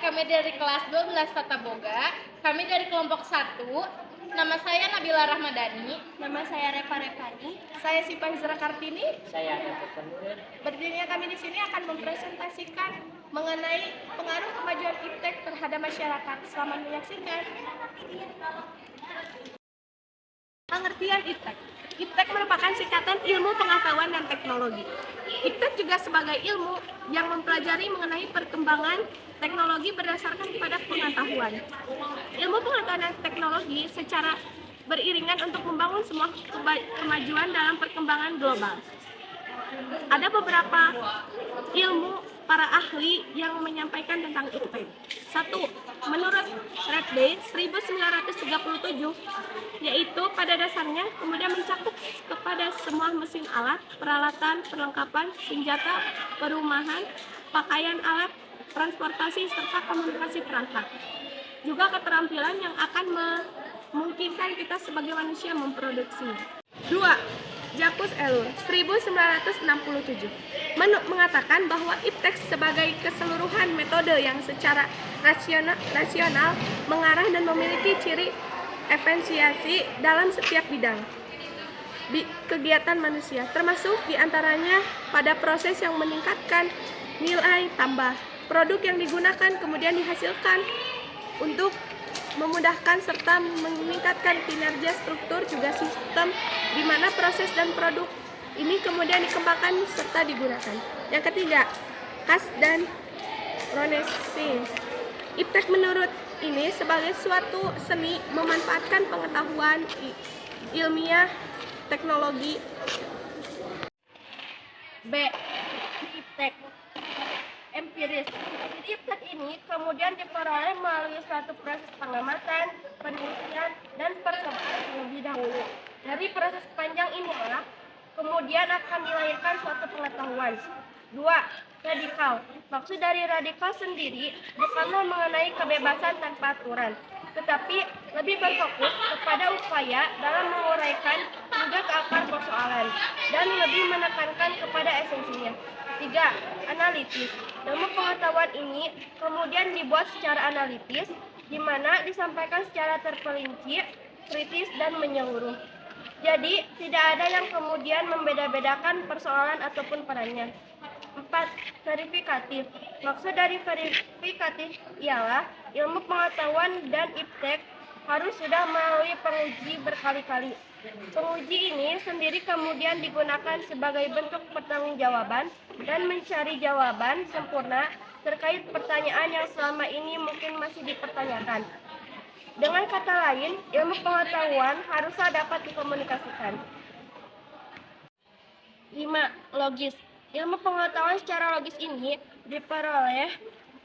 kami dari kelas 12 Tata Boga. Kami dari kelompok 1. Nama saya Nabila Rahmadani. Nama saya Repa Repani. Saya Sipa Hizra Kartini. Saya David Penur. Berdirinya kami di sini akan mempresentasikan mengenai pengaruh kemajuan iptek terhadap masyarakat. Selamat menyaksikan. Pengertian iptek. Iptek merupakan singkatan ilmu pengetahuan dan teknologi. Iptek juga sebagai ilmu yang mempelajari mengenai perkembangan teknologi berdasarkan pada pengetahuan. Ilmu pengetahuan dan teknologi secara beriringan untuk membangun semua kemajuan dalam perkembangan global. Ada beberapa ilmu para ahli yang menyampaikan tentang iptek. 1. Menurut Redbay 1937, yaitu pada dasarnya kemudian mencakup kepada semua mesin alat, peralatan, perlengkapan, senjata, perumahan, pakaian alat, transportasi, serta komunikasi perangkat. Juga keterampilan yang akan memungkinkan kita sebagai manusia memproduksi. 2. Jacques Ellul 1967 mengatakan bahwa iptek sebagai keseluruhan metode yang secara rasional mengarah dan memiliki ciri efisiensi dalam setiap bidang kegiatan manusia, termasuk diantaranya pada proses yang meningkatkan nilai tambah. Produk yang digunakan kemudian dihasilkan untuk memudahkan serta meningkatkan kinerja struktur juga sistem di mana proses dan produk ini kemudian dikembangkan serta digunakan. Yang ketiga, khas dan Renaissance. Iptek menurut ini sebagai suatu seni memanfaatkan pengetahuan ilmiah, teknologi. B. Iptek empiris. Iptek ini kemudian diperoleh melalui suatu proses pengamatan, penelitian, dan percobaan terlebih dahulu. Dari proses panjang inilah kemudian akan dilahirkan suatu pengetahuan. 2. Radikal. Maksud dari radikal sendiri bukanlah mengenai kebebasan tanpa aturan, tetapi lebih berfokus kepada upaya dalam menguraikan hingga ke akar persoalan dan lebih menekankan kepada esensinya. 3. Analitis. Ilmu pengetahuan ini kemudian dibuat secara analitis, di mana disampaikan secara terperinci, kritis, dan menyeluruh. Jadi, tidak ada yang kemudian membeda-bedakan persoalan ataupun perannya. 4. Verifikatif. Maksud dari verifikatif ialah ilmu pengetahuan dan iptek harus sudah melalui penguji berkali-kali. Penguji ini sendiri kemudian digunakan sebagai bentuk pertanggungjawaban dan mencari jawaban sempurna terkait pertanyaan yang selama ini mungkin masih dipertanyakan. Dengan kata lain, ilmu pengetahuan haruslah dapat dikomunikasikan. 5. Logis. Ilmu pengetahuan secara logis ini diperoleh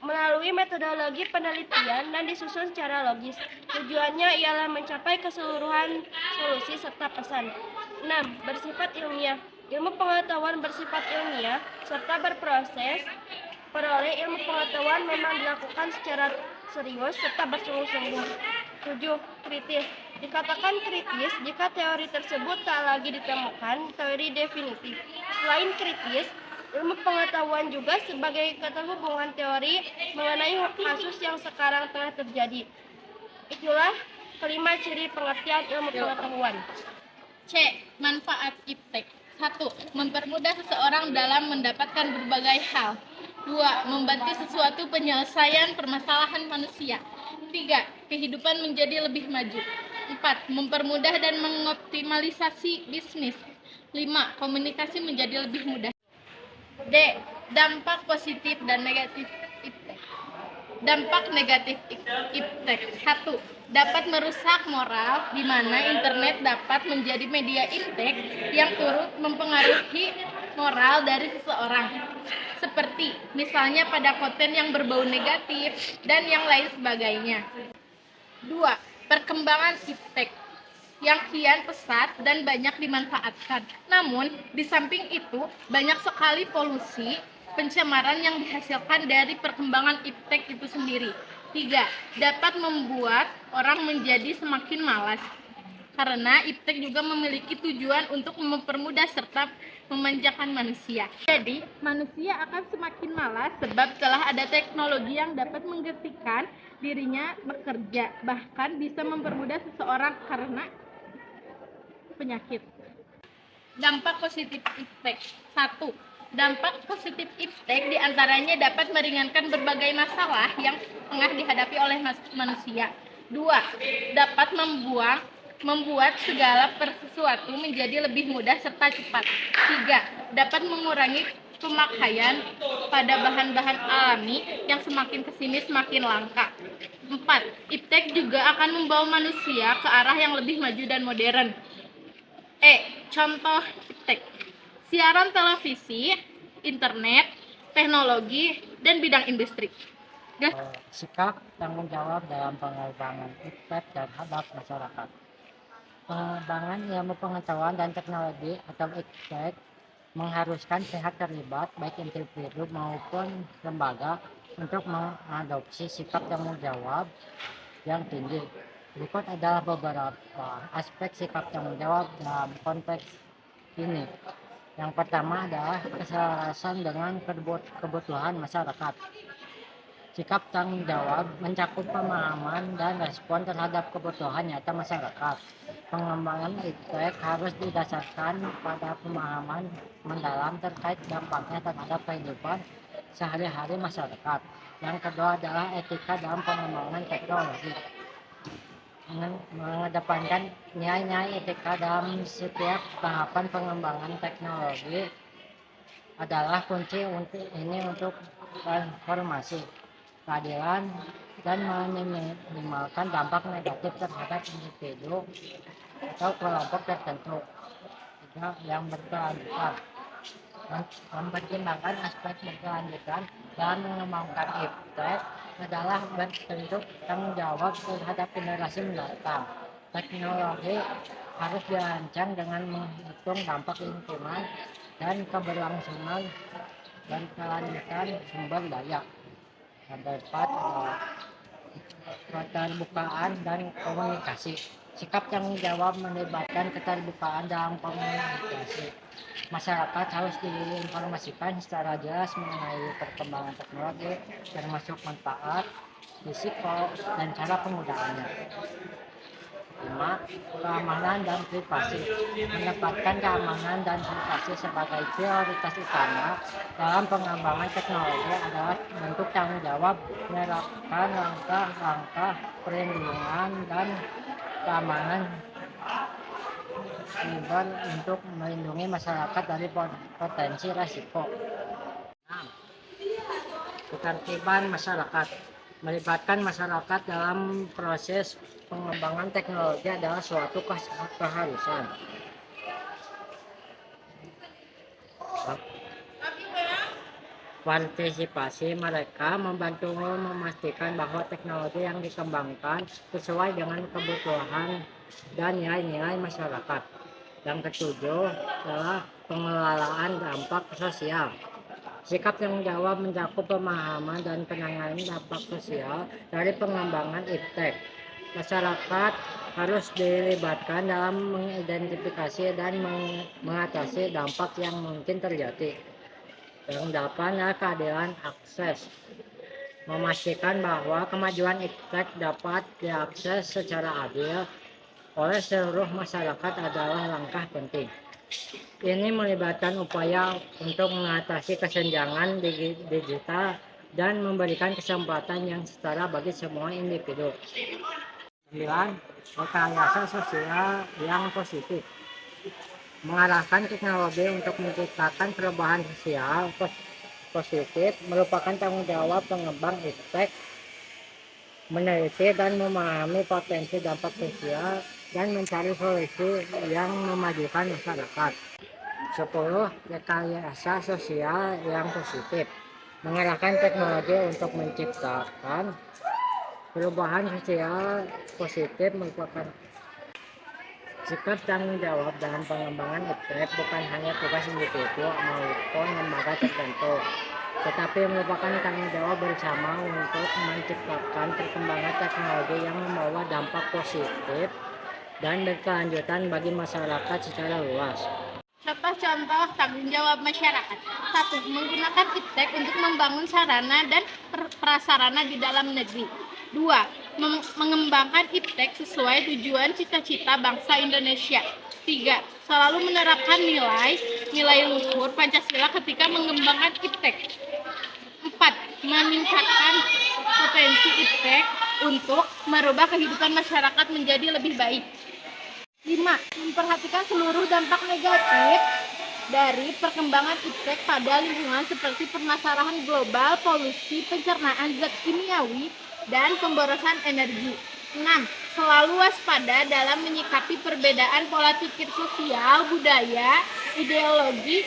melalui metodologi penelitian dan disusun secara logis. Tujuannya ialah mencapai keseluruhan solusi serta pesan. 6. Bersifat ilmiah. Ilmu pengetahuan bersifat ilmiah serta berproses. Peroleh ilmu pengetahuan memang dilakukan secara serius serta bersungguh-sungguh. 7. Kritis. Dikatakan kritis jika teori tersebut tak lagi ditemukan teori definitif. Selain kritis, ilmu pengetahuan juga sebagai keterhubungan teori mengenai kasus yang sekarang tengah terjadi. Itulah kelima ciri pengertian ilmu pengetahuan. C. Manfaat iptek. 1. Mempermudah seseorang dalam mendapatkan berbagai hal. 2. Membantu sesuatu penyelesaian permasalahan manusia. 3. Kehidupan menjadi lebih maju. 4. Mempermudah dan mengoptimalisasi bisnis. 5. Komunikasi menjadi lebih mudah. D. Dampak positif dan negatif iptek. Dampak negatif iptek. 1. Dapat merusak moral, di mana internet dapat menjadi media iptek yang turut mempengaruhi moral dari seseorang. Seperti misalnya pada konten yang berbau negatif dan yang lain sebagainya. 2. Perkembangan iptek yang kian pesat dan banyak dimanfaatkan. Namun, di samping itu, banyak sekali polusi, pencemaran yang dihasilkan dari perkembangan iptek itu sendiri. 3. Dapat membuat orang menjadi semakin malas. Karena iptek juga memiliki tujuan untuk mempermudah serta memanjakan manusia. Jadi, manusia akan semakin malas sebab telah ada teknologi yang dapat menggantikan dirinya bekerja, bahkan bisa mempermudah seseorang karena penyakit. Dampak positif iptek. 1. Dampak positif iptek diantaranya dapat meringankan berbagai masalah yang tengah dihadapi oleh manusia. 2. Dapat membuat segala sesuatu menjadi lebih mudah serta cepat. 3. Dapat mengurangi pemakaian pada bahan-bahan alami yang semakin kesini semakin langka. 4. Iptek juga akan membawa manusia ke arah yang lebih maju dan modern. Contoh iptek: siaran televisi, internet, teknologi, dan bidang industri. Sikap tanggung jawab dalam pengembangan iptek terhadap masyarakat. Pengembangan ilmu pengetahuan dan teknologi atau iptek mengharuskan pihak terlibat baik individu maupun lembaga untuk mengadopsi sikap tanggung jawab yang tinggi. Berikut adalah beberapa aspek sikap tanggung jawab dalam konteks ini. Yang pertama adalah keselarasan dengan kebutuhan masyarakat. Sikap tanggung jawab mencakup pemahaman dan respon terhadap kebutuhan nyata masyarakat. Pengembangan iptek harus didasarkan pada pemahaman mendalam terkait dampaknya terhadap kehidupan sehari-hari masyarakat. Yang kedua adalah etika dalam pengembangan teknologi. Mengedepankan nilai-nilai etika dalam setiap tahapan pengembangan teknologi adalah kunci untuk transformasi, keadilan, dan meminimalkan dampak negatif terhadap individu atau kelompok tertentu yang berkelanjutan. Mempertimbangkan aspek berkelanjutan dalam mengembangkan iptek adalah bentuk tanggung jawab terhadap generasi mendatang. Teknologi harus dirancang dengan menghitung dampak lingkungan dan keberlangsungan dan kelanjutan sumber daya. Yang keempat adalah keterbukaan dan komunikasi. Sikap tanggung jawab melibatkan keterbukaan dalam komunikasi. Masyarakat harus diinformasikan secara jelas mengenai perkembangan teknologi, termasuk manfaat, risiko, dan cara penggunaannya. 5. Keamanan dan privasi. Menempatkan keamanan dan privasi sebagai prioritas utama dalam pengembangan teknologi adalah bentuk tanggung jawab menerapkan langkah-langkah perlindungan dan keamanan siber untuk melindungi masyarakat dari potensi risiko. 6. Ketertiban masyarakat. Melibatkan masyarakat dalam proses pengembangan teknologi adalah suatu keharusan. Partisipasi mereka membantu memastikan bahwa teknologi yang dikembangkan sesuai dengan kebutuhan dan nilai-nilai masyarakat. Yang ketujuh adalah pengelolaan dampak sosial. Sikap tanggung jawab mencakup pemahaman dan penanganan dampak sosial dari pengembangan iptek. Masyarakat harus dilibatkan dalam mengidentifikasi dan mengatasi dampak yang mungkin terjadi. Yang delapan adalah keadilan akses. Memastikan bahwa kemajuan iptek dapat diakses secara adil oleh seluruh masyarakat adalah langkah penting. Ini melibatkan upaya untuk mengatasi kesenjangan digital dan memberikan kesempatan yang setara bagi semua individu. 9. Rekayasa sosial yang positif. Mengarahkan teknologi untuk menciptakan perubahan sosial positif merupakan tanggung jawab pengembang iptek. Meneliti dan memahami potensi dampak sosial dan mencari solusi yang memajukan masyarakat. 10. Rekayasa sosial yang positif. Mengarahkan teknologi untuk menciptakan perubahan sosial positif merupakan sikap tanggung jawab dalam pengembangan iptek bukan hanya tugas individu maupun lembaga tertentu, tetapi merupakan tanggung jawab bersama untuk menciptakan perkembangan teknologi yang membawa dampak positif dan berkelanjutan bagi masyarakat secara luas. Contoh-contoh tanggung jawab masyarakat. 1. Menggunakan iptek untuk membangun sarana dan prasarana di dalam negeri. 2. Mengembangkan iptek sesuai tujuan cita-cita bangsa Indonesia. 3. Selalu menerapkan nilai luhur Pancasila ketika mengembangkan iptek. 4. Meningkatkan potensi iptek untuk merubah kehidupan masyarakat menjadi lebih baik. 5. Memperhatikan seluruh dampak negatif dari perkembangan iptek pada lingkungan seperti permasalahan global, polusi, pencernaan zat kimiawi, dan pemborosan energi. 6. Selalu waspada dalam menyikapi perbedaan pola pikir sosial, budaya, ideologi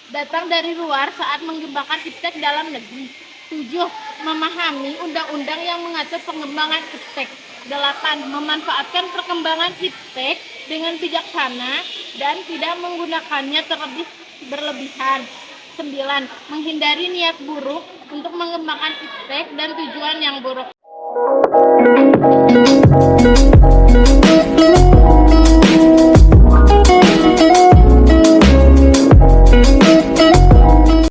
datang dari luar saat mengembangkan iptek dalam negeri. 7. Memahami undang-undang yang mengatur pengembangan iptek. 8. Memanfaatkan perkembangan iptek dengan bijaksana dan tidak menggunakannya berlebihan. 9. Menghindari niat buruk untuk mengembangkan iptek dan tujuan yang buruk.